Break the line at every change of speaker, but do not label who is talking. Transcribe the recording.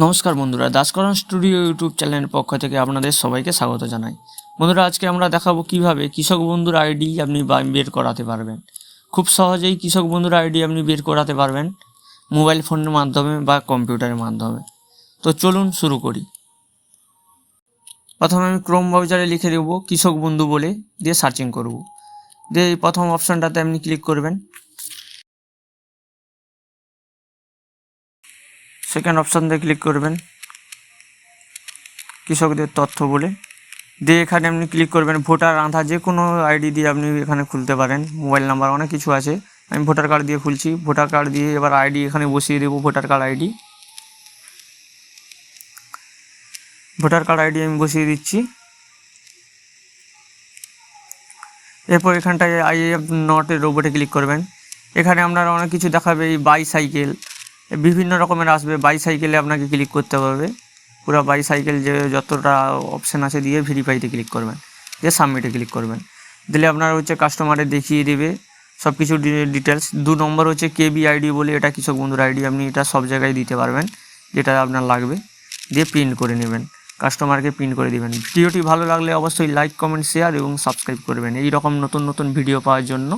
নমস্কার বন্ধুরা, দাসকরণ studio YouTube চ্যানেলের পক্ষ থেকে আপনাদের সবাইকে স্বাগত জানাই। বন্ধুরা, আজকে আমরা দেখাবো কিভাবে কৃষক বন্ধুর আইডি আপনি বের করাতে পারবেন। খুব সহজেই কৃষক বন্ধুর আইডি আপনি বের করাতে পারবেন মোবাইল ফোনের মাধ্যমে বা কম্পিউটারের মাধ্যমে। তো চলুন শুরু করি। প্রথমে আমি ক্রোম ব্রাউজারে লিখে দেবো কৃষক বন্ধু বলে, দিয়ে সার্চিং করব। দিয়ে এই প্রথম অপশানটাতে আপনি ক্লিক করবেন। সেকেন্ড অপশান দিয়ে ক্লিক করবেন কৃষকদের তথ্য বলে, দিয়ে এখানে আপনি ক্লিক করবেন ভোটার, আধার, যে কোনো আইডি দিয়ে আপনি এখানে খুলতে পারেন। মোবাইল নাম্বার অনেক কিছু আছে, আমি ভোটার কার্ড দিয়ে খুলছি। ভোটার কার্ড দিয়ে এবার আইডি এখানে বসিয়ে দেবো, ভোটার কার্ড আইডি আমি বসিয়ে দিচ্ছি। এরপর এখানটায় আই এম নট এর রোবটে ক্লিক করবেন। এখানে আপনারা অনেক কিছু দেখাবে, এই বাইসাইকেল বিভিন্ন রকমের আসবে। বাইসাইকেলে আপনাকে ক্লিক করতে হবে, পুরো বাইসাইকেল যে যতটা অপশান আছে দিয়ে ভেরিফাইতে ক্লিক করবেন, দিয়ে সাবমিটে ক্লিক করবেন। দিলে আপনার কাস্টমারের দেখিয়ে দেবে সব কিছু ডিটেলস। 2 নম্বর কেবি আইডি বলে, এটা কৃষক বন্ধুর আইডি, আপনি এটা সব জায়গায় দিতে পারবেন যেটা আপনার লাগবে, দিয়ে প্রিন্ট করে নেবেন, কাস্টমারকে প্রিন্ট করে দিবেন। ভিডিওটি ভালো লাগলে অবশ্যই লাইক, কমেন্ট, শেয়ার এবং সাবস্ক্রাইব করবেন এই রকম নতুন নতুন ভিডিও পাওয়ার জন্য।